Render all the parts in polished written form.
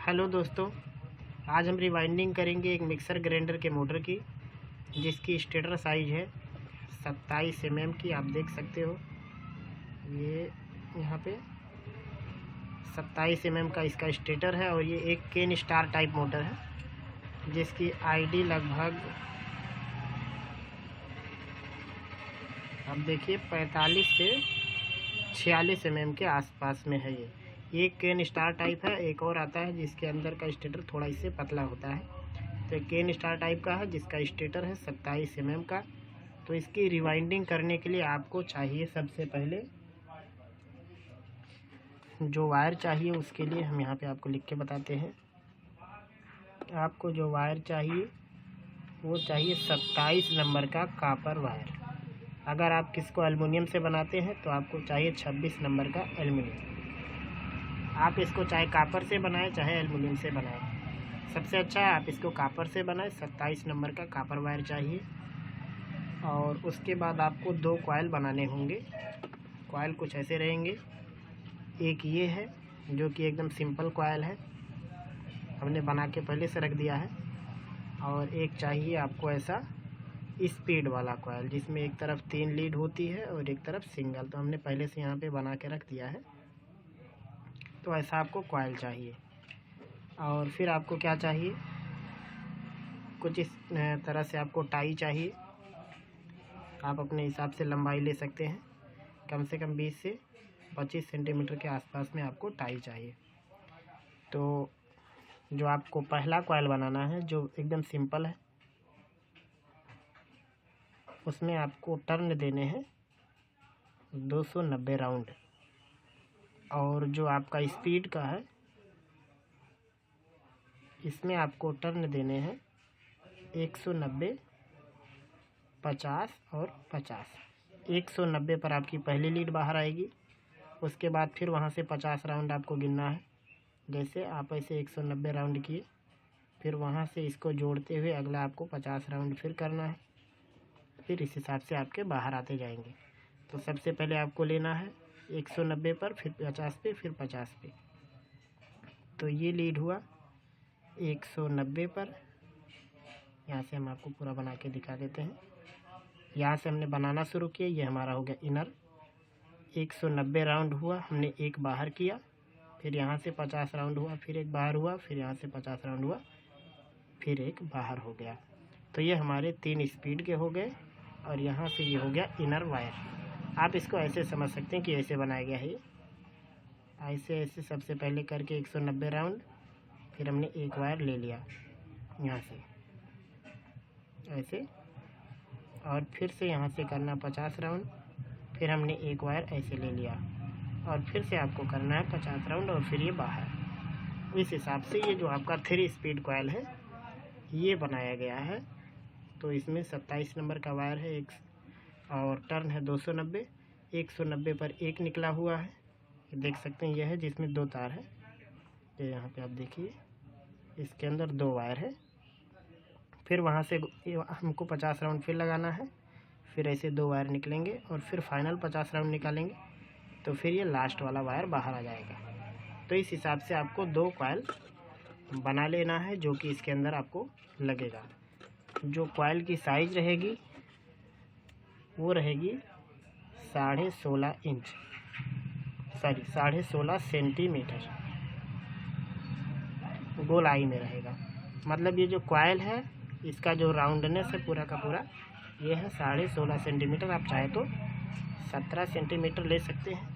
Hello दोस्तों, आज हम रिवाइंडिंग करेंगे एक मिक्सर ग्राइंडर के मोटर की, जिसकी स्टेटर साइज है 27 mm की। आप देख सकते हो ये यहाँ पे 27 mm का इसका स्टेटर है और ये एक केन स्टार टाइप मोटर है, जिसकी आईडी लगभग आप देखिए 45 से 46 mm के आसपास में है। ये एक केन स्टार टाइप है। एक और आता है जिसके अंदर का स्टेटर थोड़ा इससे पतला होता है। तो केन स्टार टाइप का है जिसका स्टेटर है 27 mm का। तो इसकी रिवाइंडिंग करने के लिए आपको चाहिए, सबसे पहले जो वायर चाहिए उसके लिए हम यहाँ पे आपको लिख के बताते हैं। आपको जो वायर चाहिए वो चाहिए 27 नंबर का कॉपर वायर। अगर आप किसको एल्युमिनियम से बनाते हैं तो आपको चाहिए 26 नंबर का एल्युमिनियम। आप इसको चाहे कॉपर से बनाएं चाहे एल्युमिनियम से बनाएं, सबसे अच्छा है आप इसको कॉपर से बनाएं। 27 नंबर का कॉपर वायर चाहिए। और उसके बाद आपको 2 कॉइल बनाने होंगे। कॉइल कुछ ऐसे रहेंगे। एक ये है जो कि एकदम सिंपल कॉइल है, हमने बना के पहले से रख दिया है। और एक चाहिए आपको ऐसा स्पीड वाला कॉइल, जिसमें एक तरफ 3 लीड होती है और एक तरफ सिंगल। तो हमने पहले से यहाँ पे बना के रख दिया है। तो ऐसा आपको कॉइल चाहिए। और फिर आपको क्या चाहिए, कुछ इस तरह से आपको टाई चाहिए। आप अपने हिसाब से लंबाई ले सकते हैं। कम से कम 20 से 25 सेंटीमीटर के आसपास में आपको टाई चाहिए। तो जो आपको पहला कॉइल बनाना है जो एकदम सिंपल है, उसमें आपको टर्न देने हैं 290 राउंड। और जो आपका स्पीड का है इसमें आपको टर्न देने हैं 190, 50 और 50। 190 पर आपकी पहली लीड बाहर आएगी। उसके बाद फिर वहाँ से 50 राउंड आपको गिनना है। जैसे आप ऐसे 190 राउंड किए, फिर वहाँ से इसको जोड़ते हुए अगला आपको 50 राउंड फिर करना है। फिर इस हिसाब से आपके बाहर आते जाएंगे। तो सबसे पहले आपको लेना है 190 पर, फिर 50 पे, फिर 50 पे। तो ये लीड हुआ 190 पर। यहाँ से हम आपको पूरा बना के दिखा देते हैं। यहाँ से हमने बनाना शुरू किया, ये हमारा हो गया इनर। 190 राउंड हुआ, हमने एक बाहर किया, फिर यहाँ से 50 राउंड हुआ, फिर एक बाहर हुआ, फिर यहाँ से 50 राउंड हुआ, फिर एक बाहर हो गया। तो ये हमारे 3 स्पीड के हो गए। और यहाँ से ये हो गया इनर वायर। आप इसको ऐसे समझ सकते हैं कि ऐसे बनाया गया है ये। ऐसे ऐसे सबसे पहले करके 190 राउंड, फिर हमने एक वायर ले लिया यहाँ से ऐसे, और फिर से यहाँ से करना 50 राउंड, फिर हमने एक वायर ऐसे ले लिया, और फिर से आपको करना है 50 राउंड, और फिर ये बाहर। इस हिसाब से ये जो आपका 3 स्पीड कॉइल है ये बनाया गया है। तो इसमें 27 नंबर का वायर है एक, और टर्न है 290। 190 पर एक निकला हुआ है, देख सकते हैं यह है जिसमें 2 तार है। ये यहाँ पे आप देखिए, इसके अंदर 2 वायर है। फिर वहाँ से हमको 50 राउंड फिर लगाना है, फिर ऐसे 2 वायर निकलेंगे और फिर फाइनल 50 राउंड निकालेंगे, तो फिर ये लास्ट वाला वायर बाहर आ जाएगा। तो इस हिसाब से आपको 2 कॉइल बना लेना है जो कि इसके अंदर आपको लगेगा। जो कॉइल की साइज रहेगी वो रहेगी 16.5 इंच, सॉरी 16.5 सेंटीमीटर गोलाई में रहेगा। मतलब ये जो कॉइल है इसका जो राउंडनेस है पूरा का पूरा ये है 16.5 सेंटीमीटर। आप चाहे तो 17 सेंटीमीटर ले सकते हैं,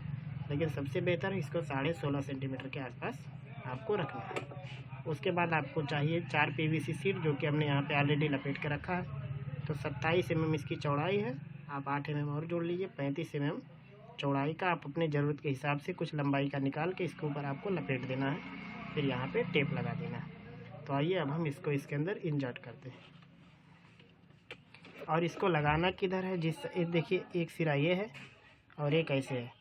लेकिन सबसे बेहतर है इसको 16.5 सेंटीमीटर के आसपास आपको रखना है। उसके बाद आपको चाहिए 4 PVC शीट, जो कि हमने यहाँ पे ऑलरेडी लपेट के रखा है। तो 27 mm इसकी चौड़ाई है, आप 8 mm और जोड़ लीजिए। 35 mm चौड़ाई का आप अपने ज़रूरत के हिसाब से कुछ लंबाई का निकाल के इसके ऊपर आपको लपेट देना है, फिर यहाँ पे टेप लगा देना है। तो आइए अब हम इसको इसके अंदर इंसर्ट करते हैं। और इसको लगाना किधर है, जिस देखिए एक सिरा ये है और एक ऐसे है।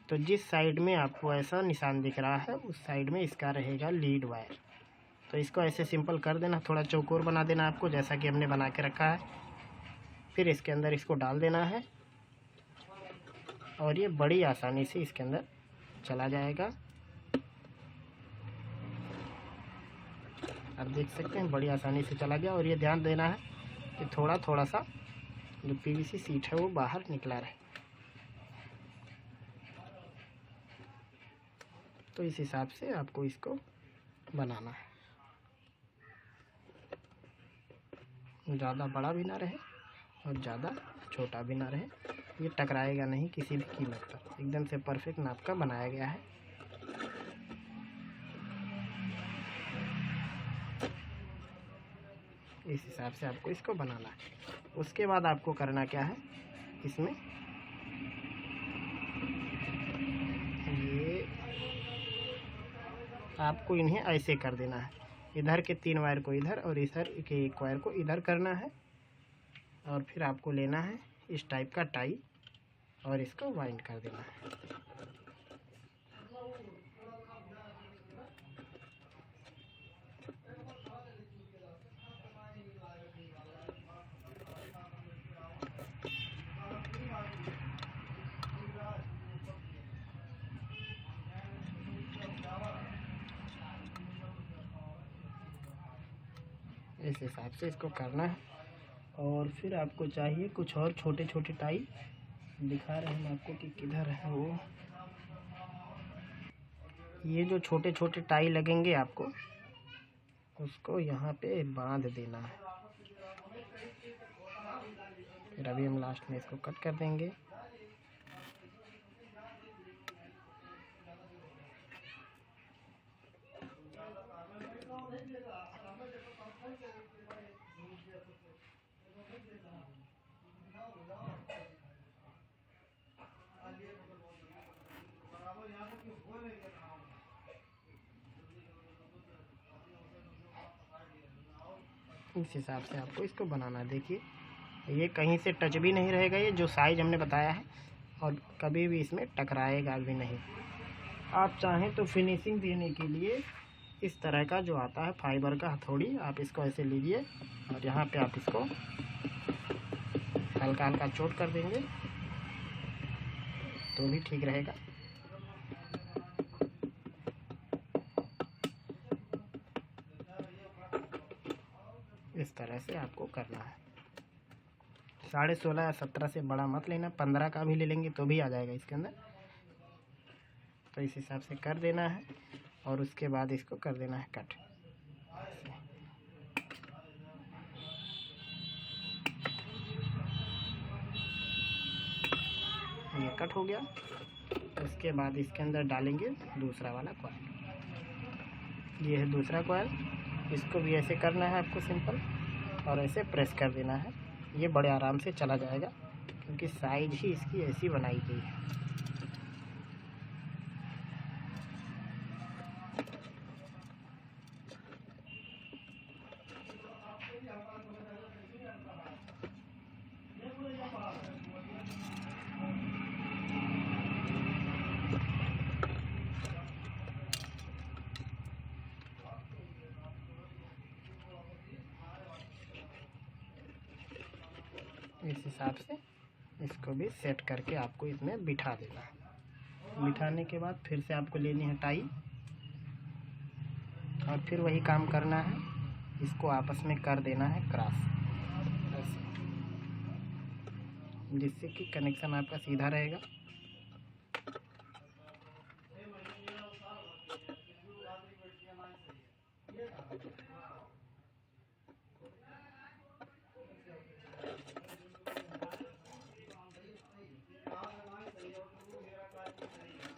तो जिस साइड में आपको ऐसा निशान दिख रहा है उस साइड में इसका रहेगा लीड वायर। तो इसको ऐसे सिंपल कर देना, थोड़ा चौकोर बना देना आपको, जैसा कि हमने बना के रखा है। फिर इसके अंदर इसको डाल देना है और ये बड़ी आसानी से इसके अंदर चला जाएगा। आप देख सकते हैं बड़ी आसानी से चला गया। और ये ध्यान देना है कि थोड़ा थोड़ा सा जो पीवीसी सीट है वो बाहर निकला रहे। तो इस हिसाब से आपको इसको बनाना है, ज़्यादा बड़ा भी ना रहे और ज़्यादा छोटा भी ना रहे। ये टकराएगा नहीं किसी भी कीमत पर, एकदम से परफेक्ट नाप का बनाया गया है। इस हिसाब से आपको इसको बनाना है। उसके बाद आपको करना क्या है, इसमें ये आपको इन्हें ऐसे कर देना है, इधर के 3 वायर को इधर और इधर के 1 वायर को इधर करना है। और फिर आपको लेना है इस टाइप का टाई और इसको वाइंड कर देना है। इस हिसाब से इसको करना है। और फिर आपको चाहिए कुछ और छोटे छोटे टाई, दिखा रहे हैं आपको कि किधर है वो। ये जो छोटे छोटे टाई लगेंगे आपको उसको यहाँ पे बांध देना है। फिर अभी हम लास्ट में इसको कट कर देंगे। इस हिसाब से आपको इसको बनाना है। देखिए ये कहीं से टच भी नहीं रहेगा, ये जो साइज हमने बताया है, और कभी भी इसमें टकराएगा भी नहीं। आप चाहें तो फिनिशिंग देने के लिए इस तरह का जो आता है फाइबर का हथौड़ी, आप इसको ऐसे लीजिए और यहाँ पे आप इसको हल्का हल्का चोट कर देंगे तो भी ठीक रहेगा। इस तरह से आपको करना है। 16.5 या 17 से बड़ा मत लेना, 15 का भी ले लेंगे तो भी आ जाएगा इसके अंदर। तो इस हिसाब से कर देना है और उसके बाद इसको कर देना है कट। ये कट हो गया। उसके बाद इसके अंदर डालेंगे दूसरा वाला कॉइल। ये है दूसरा कॉइल, इसको भी ऐसे करना है आपको सिंपल, और ऐसे प्रेस कर देना है। ये बड़े आराम से चला जाएगा क्योंकि साइज ही इसकी ऐसी बनाई गई है। इस हिसाब से इसको भी सेट करके आपको इसमें बिठा देना है। बिठाने के बाद फिर से आपको लेनी है टाई और फिर वही काम करना है, इसको आपस में कर देना है क्रॉस, जिससे कि कनेक्शन आपका सीधा रहेगा।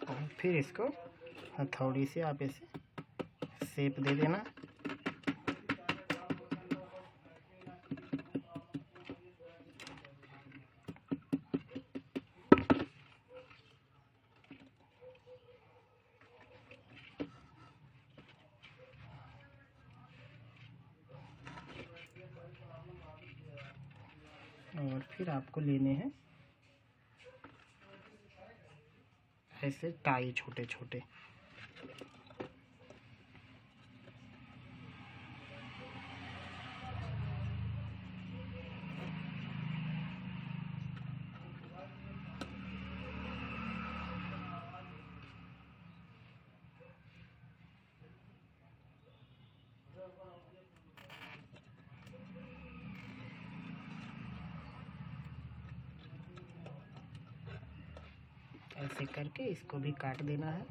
और फिर इसको हथौड़ी से आप ऐसे शेप दे देना। और फिर आपको लेने हैं ऐसे टाई छोटे छोटे। ऐसे करके इसको भी काट देना है।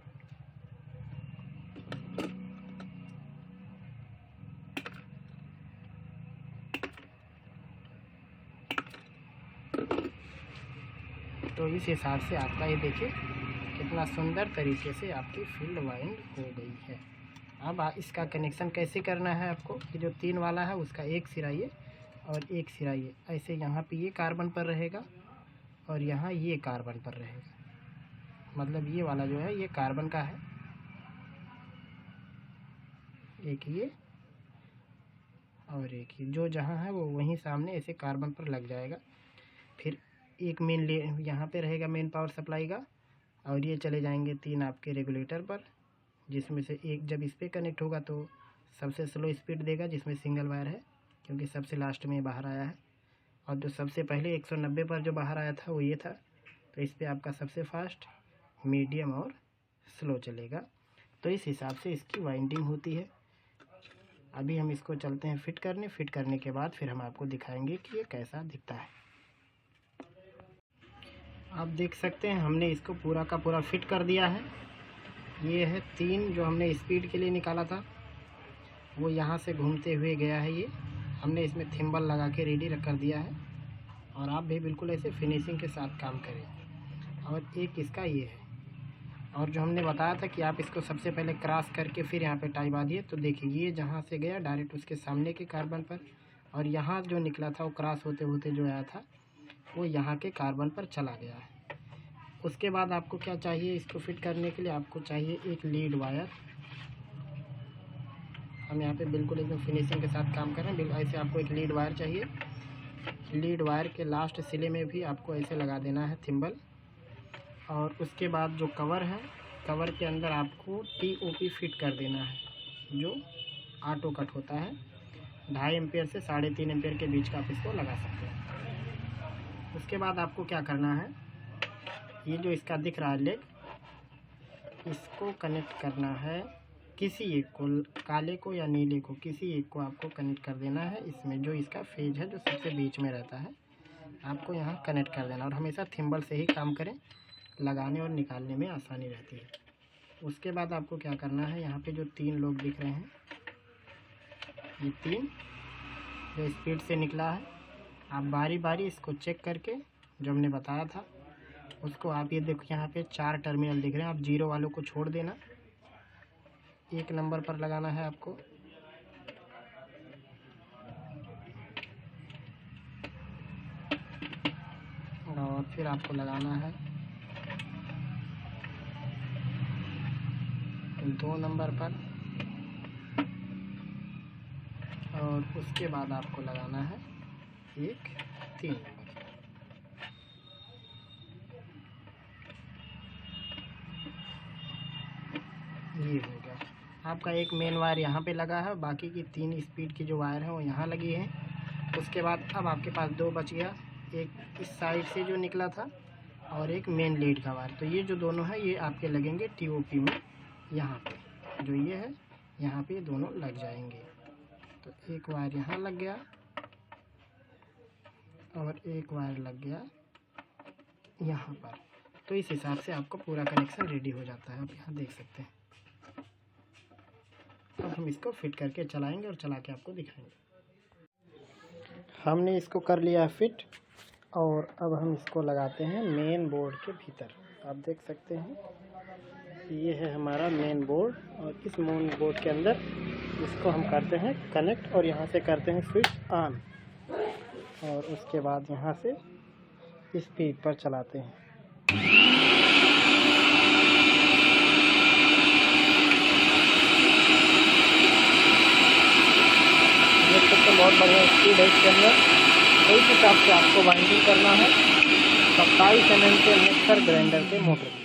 तो इस हिसाब से आपका ये देखिए कितना सुंदर तरीके से आपकी फील्ड वाइंड हो गई है। अब इसका कनेक्शन कैसे करना है आपको, ये जो 3 वाला है उसका एक सिरा ये और एक सिरा ये, ऐसे यहाँ पे ये कार्बन पर रहेगा और यहाँ ये कार्बन पर रहेगा। मतलब ये वाला जो है ये कार्बन का है, एक ये और एक ये, जो जहाँ है वो वहीं सामने ऐसे कार्बन पर लग जाएगा। फिर एक मेन यहाँ पे रहेगा मेन पावर सप्लाई का, और ये चले जाएंगे 3 आपके रेगुलेटर पर, जिसमें से एक जब इस पर कनेक्ट होगा तो सबसे स्लो स्पीड देगा, जिसमें सिंगल वायर है क्योंकि सबसे लास्ट में बाहर आया है, और जो सबसे पहले 190 पर जो बाहर आया था वो ये था। तो इस पर आपका सबसे फास्ट, मीडियम और स्लो चलेगा। तो इस हिसाब से इसकी वाइंडिंग होती है। अभी हम इसको चलते हैं फिट करने के बाद फिर हम आपको दिखाएंगे कि ये कैसा दिखता है। आप देख सकते हैं हमने इसको पूरा का पूरा फिट कर दिया है। ये है 3 जो हमने स्पीड के लिए निकाला था, वो यहाँ से घूमते हुए गया है। ये हमने इसमें थिम्बल लगा के रेडी कर दिया है, और आप भी बिल्कुल ऐसे फिनिशिंग के साथ काम करें। और एक इसका ये है, और जो हमने बताया था कि आप इसको सबसे पहले क्रॉस करके फिर यहाँ पे टाई बांधिए। तो देखिए ये जहाँ से गया डायरेक्ट उसके सामने के कार्बन पर, और यहाँ जो निकला था वो क्रॉस होते होते जो आया था वो यहाँ के कार्बन पर चला गया है। उसके बाद आपको क्या चाहिए इसको फिट करने के लिए, आपको चाहिए एक लीड वायर। हम यहाँ पे बिल्कुल एकदम फिनिशिंग के साथ काम कर रहे हैं। बिल्कुल ऐसे आपको एक लीड वायर चाहिए। लीड वायर के लास्ट सिले में भी आपको ऐसे लगा देना है थिम्बल। और उसके बाद जो कवर है, कवर के अंदर आपको TOP फिट कर देना है, जो ऑटो कट होता है। 2.5 एम्पेयर से 3.5 एम्पेयर के बीच का आप इसको लगा सकते हैं। उसके बाद आपको क्या करना है, ये जो इसका दिख रहा है लेग, इसको कनेक्ट करना है किसी एक को, काले को या नीले को, किसी एक को आपको कनेक्ट कर देना है। इसमें जो इसका फेज है जो सबसे बीच में रहता है, आपको यहाँ कनेक्ट कर देना। और हमेशा थिम्बल से ही काम करें, लगाने और निकालने में आसानी रहती है। उसके बाद आपको क्या करना है, यहाँ पे जो 3 लोग दिख रहे हैं, ये 3 जो स्पीड से निकला है, आप बारी बारी इसको चेक करके जो हमने बताया था उसको, आप ये देखो यहाँ पे 4 टर्मिनल दिख रहे हैं, आप 0 वालों को छोड़ देना, 1 नंबर पर लगाना है आपको। और फिर आपको लगाना है 2 नंबर पर, और उसके बाद आपको लगाना है 3 नंबर। ये हो गया आपका एक मेन वायर यहाँ पे लगा है, बाकी की 3 स्पीड की जो वायर है वो यहाँ लगी है। उसके बाद अब आपके पास 2 बच गया, एक इस साइड से जो निकला था और एक मेन लीड का वायर। तो ये जो दोनों है ये आपके लगेंगे TOP में, यहाँ पे जो ये है यहाँ पे दोनों लग जाएंगे। तो एक वायर यहाँ लग गया और एक वायर लग गया यहाँ पर। तो इस हिसाब से आपको पूरा कनेक्शन रेडी हो जाता है, आप यहाँ देख सकते हैं। अब हम इसको फिट करके चलाएंगे और चला के आपको दिखाएंगे। हमने इसको कर लिया है फिट, और अब हम इसको लगाते हैं मेन बोर्ड के भीतर। आप देख सकते हैं ये है हमारा मेन बोर्ड, और इस मेन बोर्ड के अंदर इसको हम करते हैं कनेक्ट, और यहाँ से करते हैं स्विच ऑन, और उसके बाद यहाँ से स्पीड पर चलाते हैं। बहुत बढ़िया स्पीड है इसके अंदर। इस हिसाब से आपको वाइंडिंग करना है 27 mm के मिक्सर ग्राइंडर के मोटर।